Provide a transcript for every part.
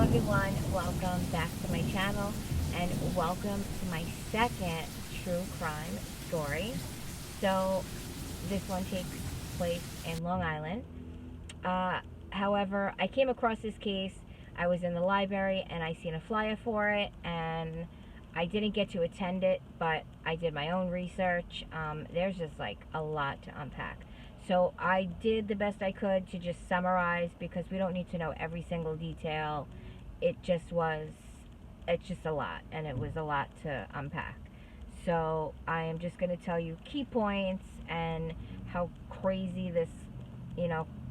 everyone, welcome back to my channel and welcome to my second true crime story. So this one takes place in Long Island. However, I came across this case. I was in the library and I seen a flyer for it, and I didn't get to attend it, but I did my own research. There's just like a lot to unpack. So I did the best I could to just summarize, because we don't need to know every single detail. It's just a lot, and it was a lot to unpack. So I am just going to tell you key points and how crazy this,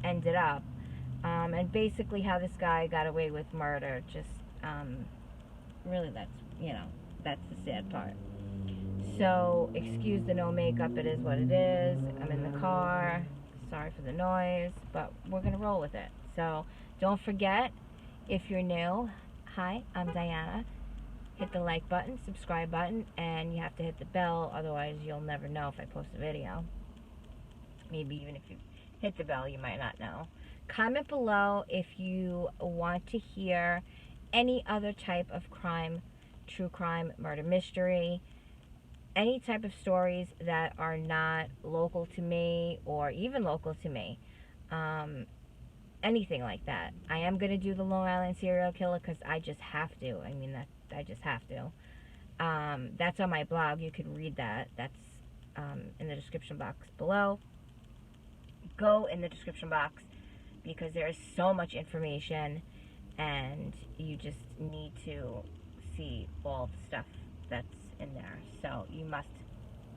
ended up. And basically how this guy got away with murder. Just, really that's the sad part. So, excuse the no makeup, it is what it is. I'm in the car. Sorry for the noise, but we're going to roll with it. So, don't forget, if you're new, hi, I'm Diana. Hit the like button, subscribe button, and you have to hit the bell, otherwise you'll never know if I post a video. Maybe even if you hit the bell, you might not know. Comment below if you want to hear any other type of crime, true crime, murder mystery, any type of stories that are not local to me or even local to me. Anything like that. I am going to do the Long Island serial killer because I just have to. I mean, I just have to. That's on my blog. You could read that. That's in the description box below. Go in the description box because there is so much information and you just need to see all the stuff that's in there. So you must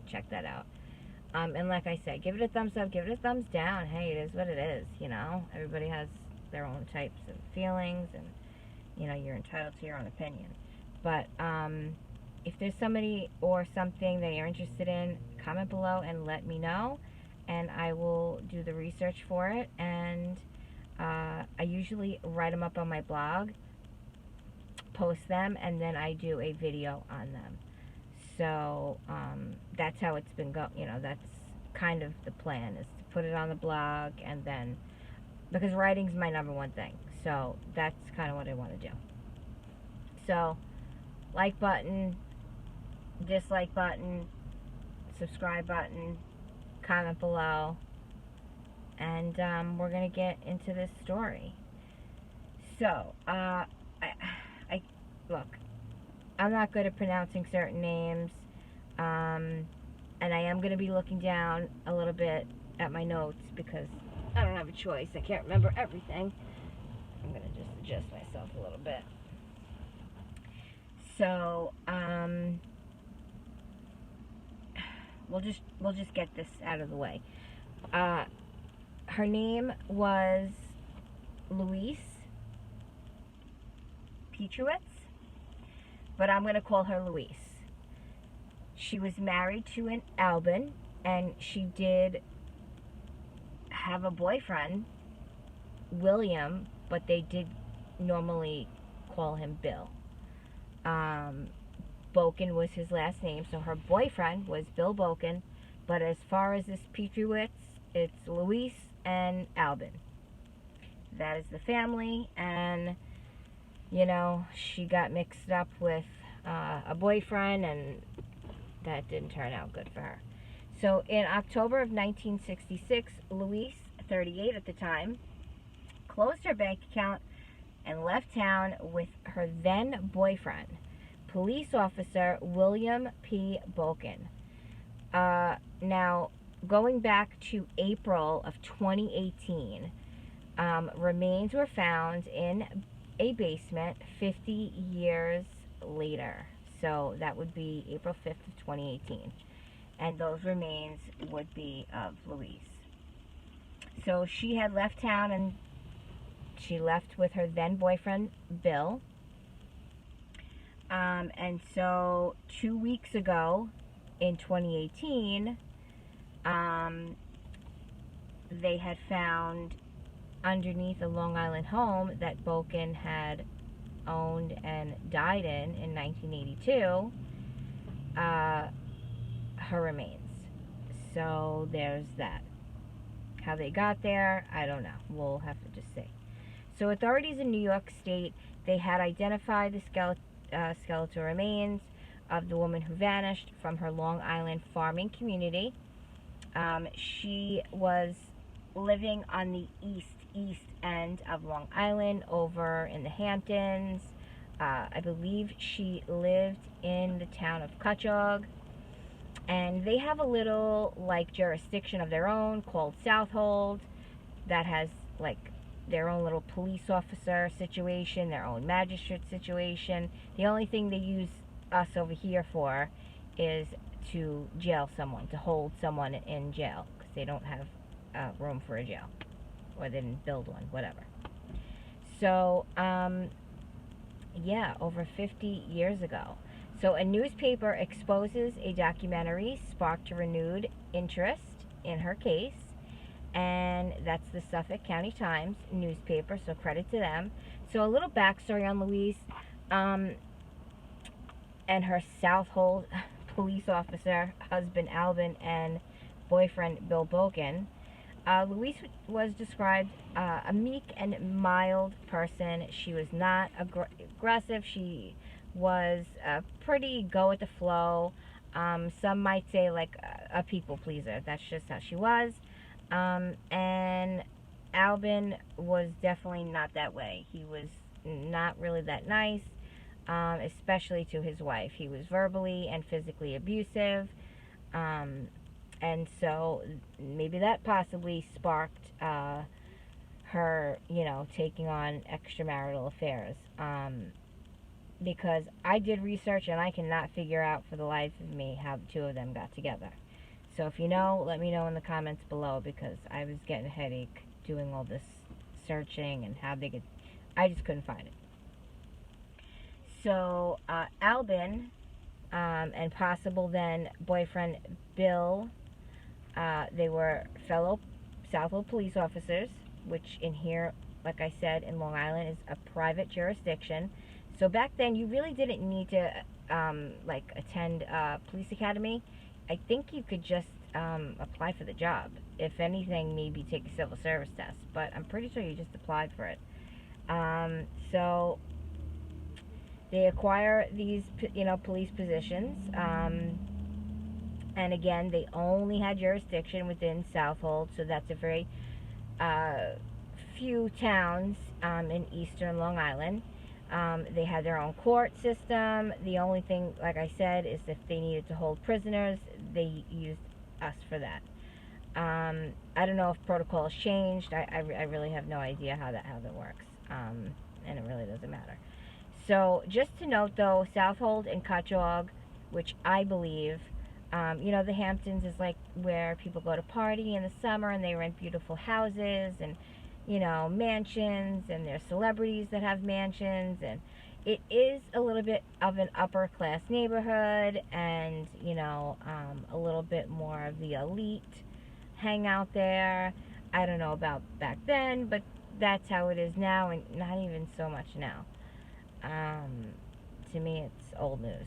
check that out. And like I said, give it a thumbs up, give it a thumbs down. Hey, it is what it is, Everybody has their own types of feelings, and, you're entitled to your own opinion. But if there's somebody or something that you're interested in, comment below and let me know, and I will do the research for it. And I usually write them up on my blog, post them, and then I do a video on them. So that's how it's been going. That's kind of the plan, is to put it on the blog, and then, because writing's my #1 thing, so that's kind of what I want to do. So like button, dislike button, subscribe button, comment below, and we're gonna get into this story. So I look, I'm not good at pronouncing certain names, and I am going to be looking down a little bit at my notes because I don't have a choice. I can't remember everything. I'm going to just adjust myself a little bit. So, we'll just get this out of the way. Her name was Louise Pietrewicz, but I'm going to call her Louise. She was married to an Albin, and she did have a boyfriend, William, but they did normally call him Bill. Boken was his last name, so her boyfriend was Bill Boken, but as far as this Pietrewicz, it's Louise and Albin. That is the family, and she got mixed up with a boyfriend, and that didn't turn out good for her. So in October of 1966, Louise, 38 at the time, closed her bank account and left town with her then boyfriend, police officer William P. Boken. Now, going back to April of 2018, remains were found in a basement 50 years later. So that would be April 5th of 2018. And those remains would be of Louise. So she had left town, and she left with her then boyfriend, Bill. And so 2 weeks ago, in 2018, they had found underneath a Long Island home that Boken had owned and died in 1982, her remains. So there's that. How they got there, I don't know. We'll have to just see. So authorities in New York State, they had identified the skeletal remains of the woman who vanished from her Long Island farming community. She was living on the east end of Long Island, over in the Hamptons. I believe she lived in the town of Cutchogue, and they have a little like jurisdiction of their own called Southold that has like their own little police officer situation, their own magistrate situation. The only thing they use us over here for is to jail someone, to hold someone in jail, because they don't have room for a jail, or they didn't build one, whatever. So yeah, over 50 years ago. So a newspaper exposes a documentary sparked a renewed interest in her case, and that's the Suffolk County Times newspaper, so credit to them. So a little backstory on Louise and her Southold police officer, husband Albin, and boyfriend Bill Bogan. Louise was described a meek and mild person. She was not aggressive. She was pretty go with the flow. Some might say like a people pleaser. That's just how she was. And Albin was definitely not that way. He was not really that nice, especially to his wife. He was verbally and physically abusive. And so maybe that possibly sparked her, you know, taking on extramarital affairs. Because I did research and I cannot figure out for the life of me how the two of them got together. So if you know, let me know in the comments below, because I was getting a headache doing all this searching and how they could, I just couldn't find it. So Albin and possible then boyfriend Bill, they were fellow Southold police officers, which in here, like I said, in Long Island is a private jurisdiction. So back then you really didn't need to like attend police academy. I think you could just apply for the job. If anything, maybe take a civil service test, but I'm pretty sure you just applied for it. So they acquire these, you know, police positions, and again, they only had jurisdiction within Southold, so that's a very few towns in eastern Long Island. They had their own court system. The only thing, like I said, is if they needed to hold prisoners, they used us for that. I don't know if protocol has changed. I really have no idea how that works, and it really doesn't matter. So just to note though, Southold and Cutchogue, which I believe, you know, the Hamptons is like where people go to party in the summer and they rent beautiful houses and, you know, mansions, and there's celebrities that have mansions, and it is a little bit of an upper class neighborhood, and, you know, a little bit more of the elite hang out there. I don't know about back then, but that's how it is now, and not even so much now. To me, it's old news.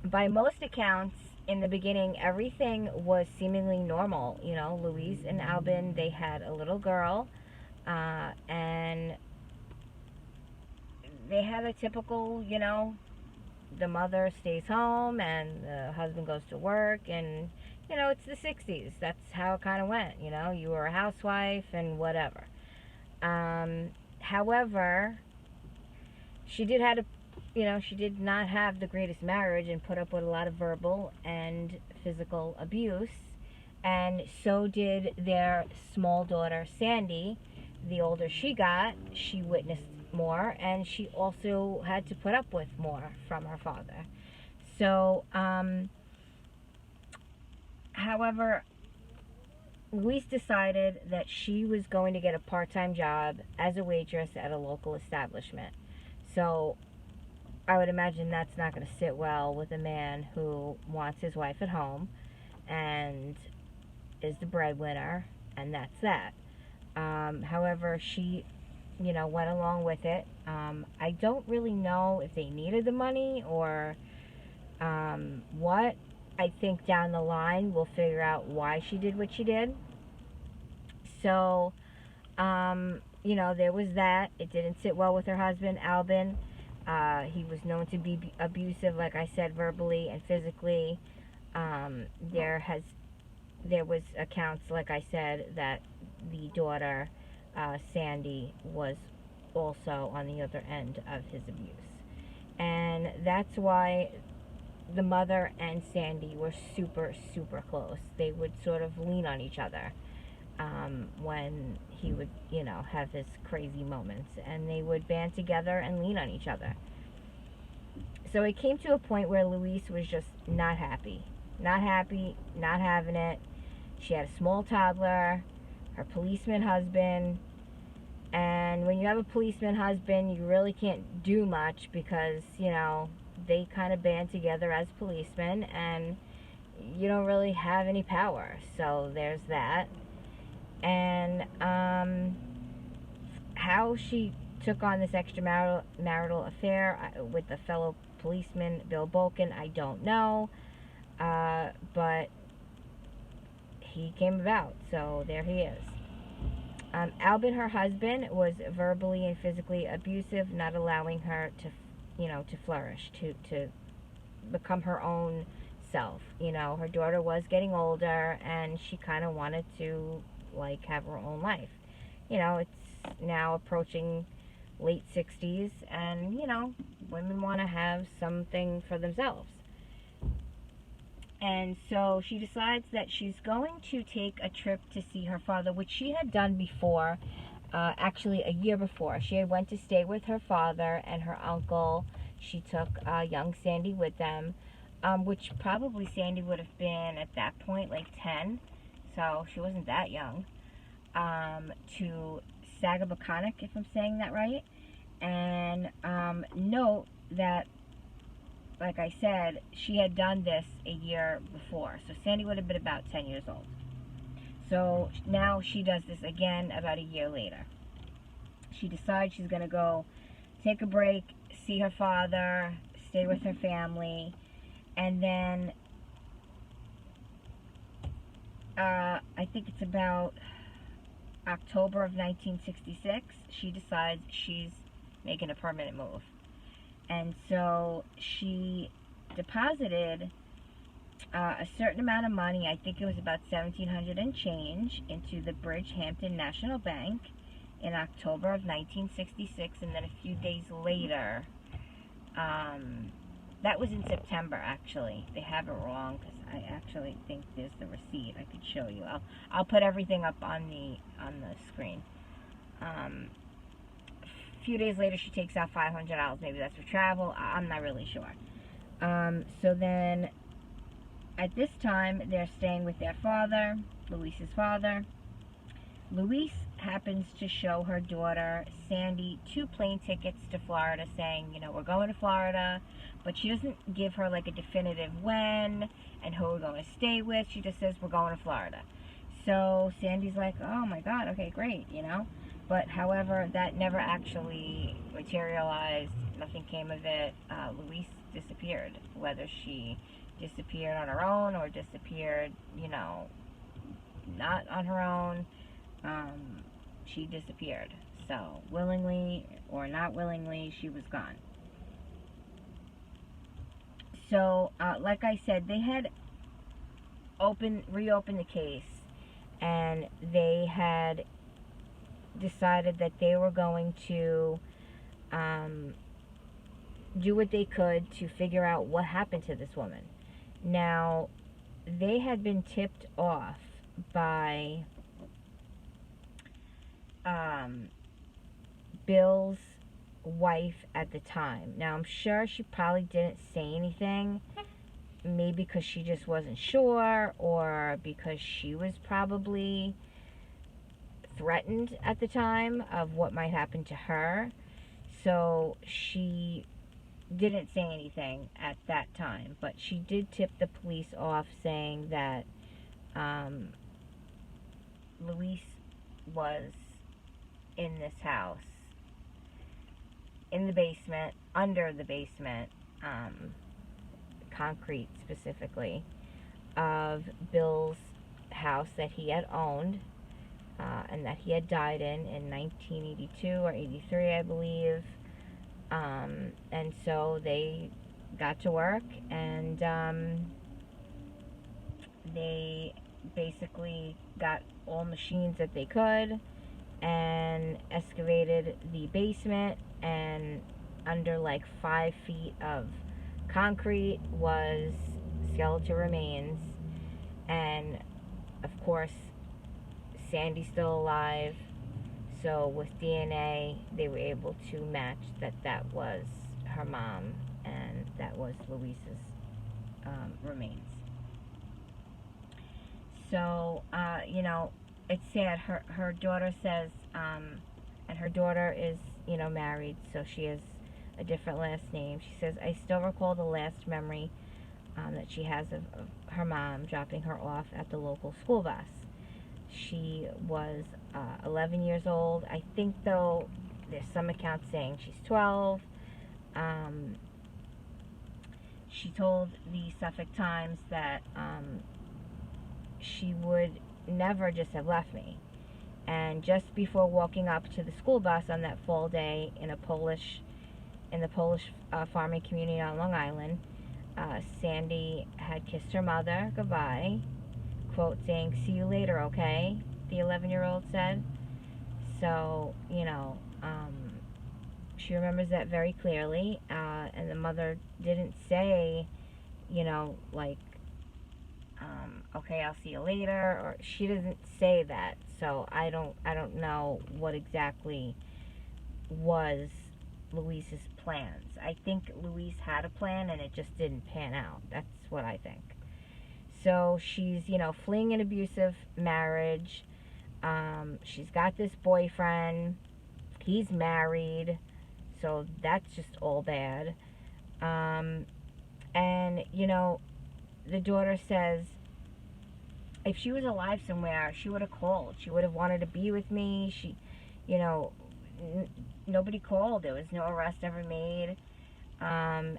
By most accounts, in the beginning, everything was seemingly normal. You know, Louise and Albin, they had a little girl, and they had a typical, you know, the mother stays home and the husband goes to work, and, you know, it's the 60s. That's how it kind of went, you know. You were a housewife and whatever. However, she did have a, you know, she did not have the greatest marriage and put up with a lot of verbal and physical abuse, and so did their small daughter Sandy. The older she got, she witnessed more, and she also had to put up with more from her father. So however, Louise decided that she was going to get a part-time job as a waitress at a local establishment. So I would imagine that's not going to sit well with a man who wants his wife at home and is the breadwinner, and that's that. However, she, you know, went along with it. I don't really know if they needed the money or what. I think down the line we'll figure out why she did what she did. So you know, there was that. It didn't sit well with her husband, Albin. He was known to be abusive, like I said, verbally and physically. There was accounts, like I said, that the daughter, Sandy, was also on the other end of his abuse. And that's why the mother and Sandy were super, super close. They would sort of lean on each other when he would, you know, have his crazy moments. And they would band together and lean on each other. So it came to a point where Louise was just not happy. Not happy, not having it. She had a small toddler, her policeman husband, and when you have a policeman husband, you really can't do much because, you know, they kind of band together as policemen, and you don't really have any power. So there's that. And how she took on this extramarital affair with the fellow policeman, Bill Bolkin, I don't know. But he came about, so there he is. Albin, her husband, was verbally and physically abusive, not allowing her to, you know, to flourish, to become her own self. You know, her daughter was getting older, and she kind of wanted to, like, have her own life. You know, it's now approaching late 60s, and, you know, women want to have something for themselves. And so she decides that she's going to take a trip to see her father, which she had done before, actually a year before. She had went to stay with her father and her uncle. She took young Sandy with them, which probably Sandy would have been at that point like 10, so she wasn't that young, to Sagabaconic, if I'm saying that right. And note that, like I said, she had done this a year before. So Sandy would have been about 10 years old. So now she does this again about a year later. She decides she's going to go take a break, see her father, stay with her family, and then I think it's about October of 1966, she decides she's making a permanent move. And so she deposited a certain amount of money, I think it was about $1,700 and change, into the Bridgehampton National Bank in October of 1966. And then a few days later, that was in September, actually. They have it wrong because I actually think there's the receipt. I could show you. I'll put everything up on the screen. A few days later, she takes out $500. Maybe that's for travel. I'm not really sure. So then, at this time, they're staying with their father, Louise's father. Louise happens to show her daughter, Sandy, 2 plane tickets to Florida, saying, you know, we're going to Florida. But she doesn't give her, like, a definitive when and who we're going to stay with. She just says, we're going to Florida. So Sandy's like, oh, my God, okay, great, you know. But, however, that never actually materialized. Nothing came of it. Louise disappeared. Whether she disappeared on her own or disappeared, you know, not on her own, she disappeared. So, willingly or not willingly, she was gone. So, like I said, they had reopened the case, and they had decided that they were going to do what they could to figure out what happened to this woman. Now, they had been tipped off by Bill's wife at the time. Now, I'm sure she probably didn't say anything, maybe because she just wasn't sure, or because she was probably threatened at the time of what might happen to her. So she didn't say anything at that time, but she did tip the police off, saying that Louise was in this house, in the basement, under the basement, concrete specifically, of Bill's house that he had owned, and that he had died in 1982 or 83, I believe. And so they got to work, and they basically got all machines that they could and excavated the basement, and under like 5 feet of concrete was skeletal remains. And of course, Sandy's still alive, so with DNA they were able to match that was her mom, and that was Louise's remains. So you know, it's sad. Her daughter says, and her daughter is, you know, married, so she has a different last name. She says, I still recall the last memory that she has of her mom dropping her off at the local school bus. She was 11 years old. I think, though, there's some accounts saying she's 12. She told the Suffolk Times that she would never just have left me. And just before walking up to the school bus on that fall day in the Polish farming community on Long Island, Sandy had kissed her mother goodbye, quote, saying, see you later, okay, the 11-year-old said. So, you know, she remembers that very clearly, and the mother didn't say, you know, like, okay, I'll see you later, or she doesn't say that. So I don't know what exactly was Louise's plans. I think Louise had a plan and it just didn't pan out. That's what I think. So she's, you know, fleeing an abusive marriage. She's got this boyfriend. He's married. So that's just all bad. And, you know, the daughter says, if she was alive somewhere, she would have called. She would have wanted to be with me. She, you know, nobody called. There was no arrest ever made. And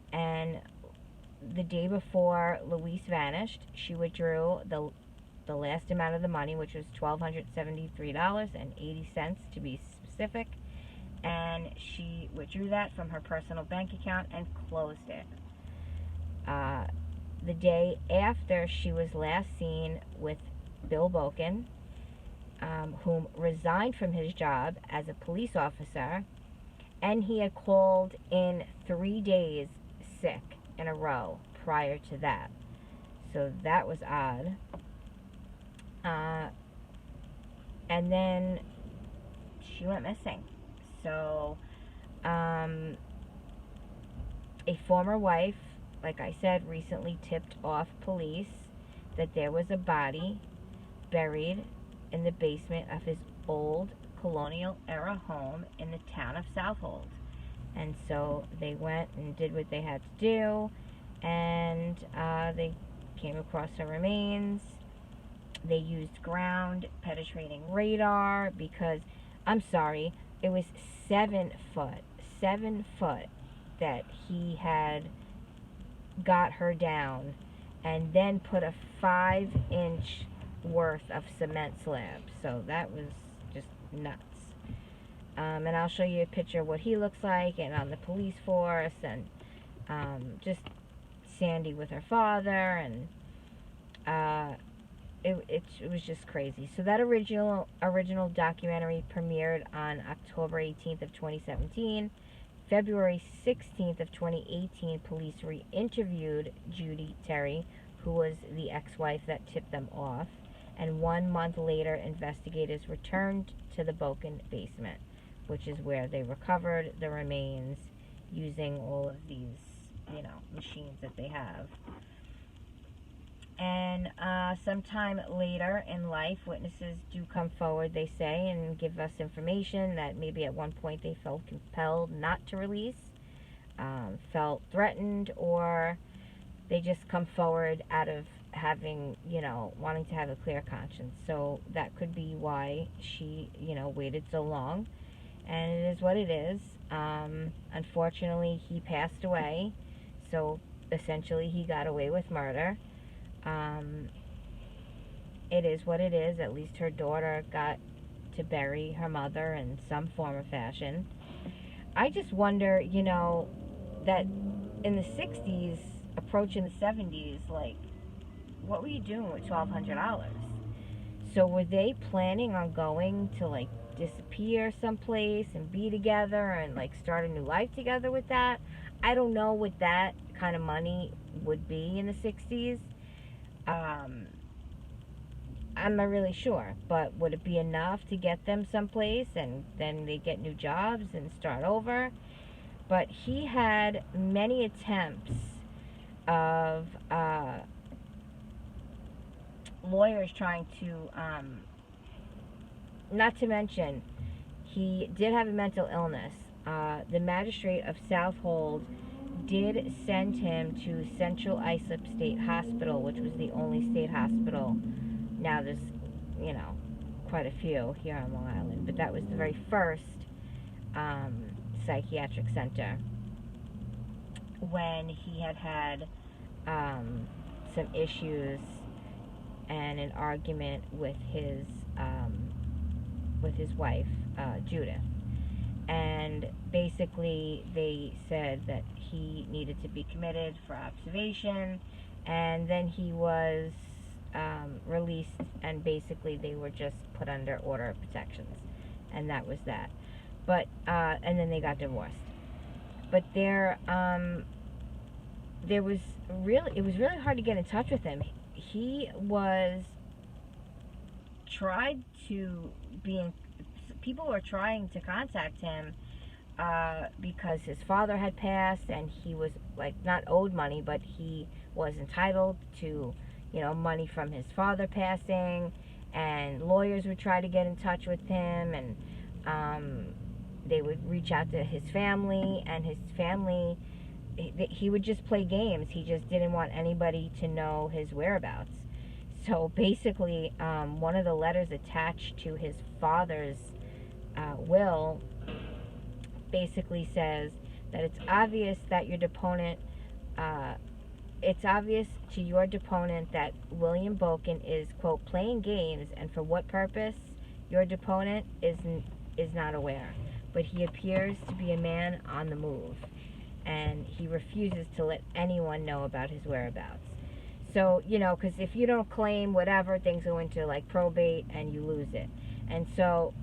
the day before Louise vanished, she withdrew the last amount of the money, which was $1,273.80 to be specific. And she withdrew that from her personal bank account and closed it. The day after she was last seen with Bill Boken, whom resigned from his job as a police officer, and he had called in 3 days sick in a row prior to that. So that was odd. And then she went missing. So a former wife, like I said, recently tipped off police that there was a body buried in the basement of his old colonial-era home in the town of Southold. And so they went and did what they had to do, and they came across her remains. They used ground-penetrating radar because, I'm sorry, it was 7 foot that he had got her down, and then put a 5-inch worth of cement slab. So that was just nuts. And I'll show you a picture of what he looks like, and on the police force, and just Sandy with her father, and it was just crazy. So that original documentary premiered on October 18th of 2017. February 16th of 2018, police re-interviewed Judy Terry, who was the ex-wife that tipped them off. And 1 month later, investigators returned to the Boken basement, which is where they recovered the remains using all of these, you know, machines that they have. And sometime later in life, witnesses do come forward, they say, and give us information that maybe at one point they felt compelled not to release, felt threatened, or they just come forward out of having, you know, wanting to have a clear conscience. So that could be why she, you know, waited so long. And it is what it is. Unfortunately, he passed away, so essentially he got away with murder. It is what it is. At least her daughter got to bury her mother in some form or fashion. I just wonder, you know, that in the 60s, approaching the 70s, like, what were you doing with $1,200? So were they planning on going to, like, disappear someplace and be together and, like, start a new life together with that? I don't know what that kind of money would be in the 60s. I'm not really sure, but would it be enough to get them someplace and then they get new jobs and start over? But he had many attempts of lawyers trying to, not to mention, he did have a mental illness. The magistrate of Southold did send him to Central Islip State Hospital, which was the only state hospital. Now there's, you know, quite a few here on Long Island, but that was the very first psychiatric center when he had some issues and an argument with his wife, Judith. And basically they said that he needed to be committed for observation, and then he was released, and basically they were just put under order of protections, and that was that. But and then they got divorced. But it was really hard to get in touch with him. He was tried to be in, people were trying to contact him because his father had passed, and he was, like, not owed money, but he was entitled to, you know, money from his father passing, and lawyers would try to get in touch with him, and they would reach out to his family, and his family, he would just play games. He just didn't want anybody to know his whereabouts. So basically, one of the letters attached to his father's will basically says that it's obvious that your deponent, it's obvious to your deponent that William Boken is, quote, playing games, and for what purpose your deponent is not aware. But he appears to be a man on the move, and he refuses to let anyone know about his whereabouts. So, you know, because if you don't claim whatever, things go into, like, probate, and you lose it. And so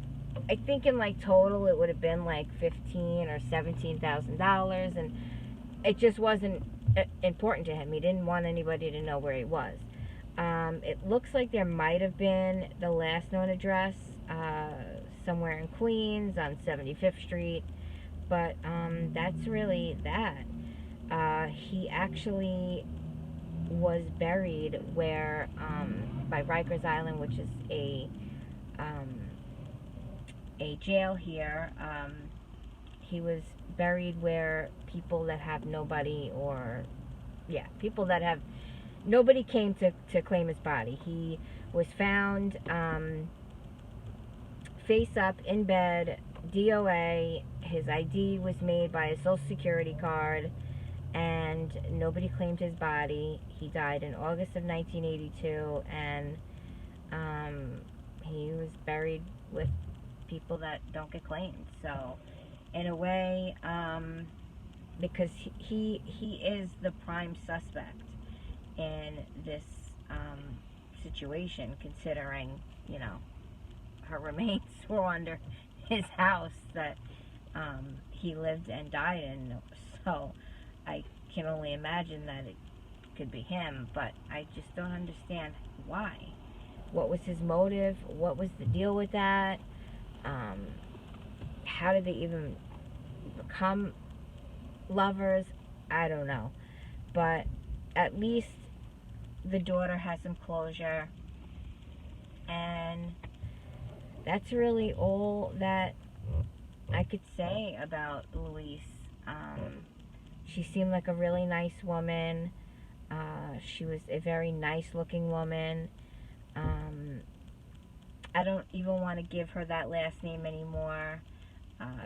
I think in, like, total it would have been like $15,000 or $17,000, and it just wasn't important to him. He didn't want anybody to know where he was. It looks like there might have been the last known address somewhere in Queens on 75th Street, but that's really that. He actually was buried where, by Rikers Island, which is a jail here. He was buried where people that have nobody, or, yeah, people that have, nobody came to claim his body. He was found face up in bed, DOA. His ID was made by a social security card, and nobody claimed his body. He died in August of 1982, and he was buried with people that don't get claimed. So in a way, because he is the prime suspect in this situation, considering, you know, her remains were under his house that he lived and died in. So I can only imagine that it could be him, but I just don't understand why. What was his motive? What was the deal with that? How did they even become lovers? I don't know. But at least the daughter has some closure, and that's really all that I could say about Louise. She seemed like a really nice woman. She was a very nice looking woman. I don't even want to give her that last name anymore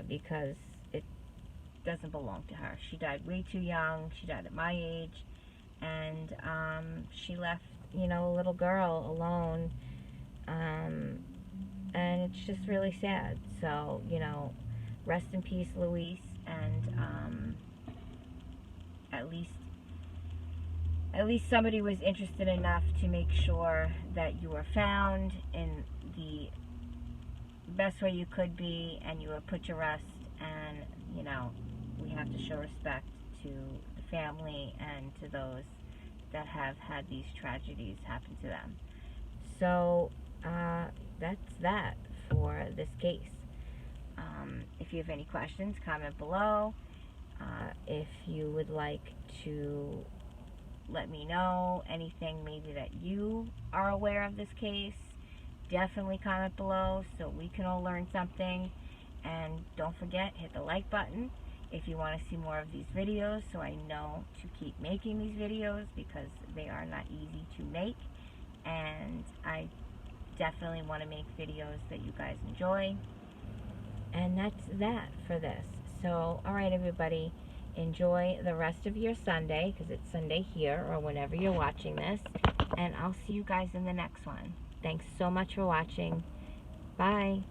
because it doesn't belong to her. She died way too young. She died at my age, and she left, you know, a little girl alone. and it's just really sad. So, you know, rest in peace, Louise, and at least somebody was interested enough to make sure that you were found in the best way you could be, and you were put to rest. And, you know, we have to show respect to the family and to those that have had these tragedies happen to them. So that's that for this case. If you have any questions, comment below. If you would like to let me know anything maybe that you are aware of this case, definitely comment below so we can all learn something. And don't forget, hit the like button if you want to see more of these videos, so I know to keep making these videos, because they are not easy to make, and I definitely want to make videos that you guys enjoy. And that's that for this. So, alright everybody, enjoy the rest of your Sunday, because it's Sunday here, or whenever you're watching this, and I'll see you guys in the next one. Thanks so much for watching. Bye.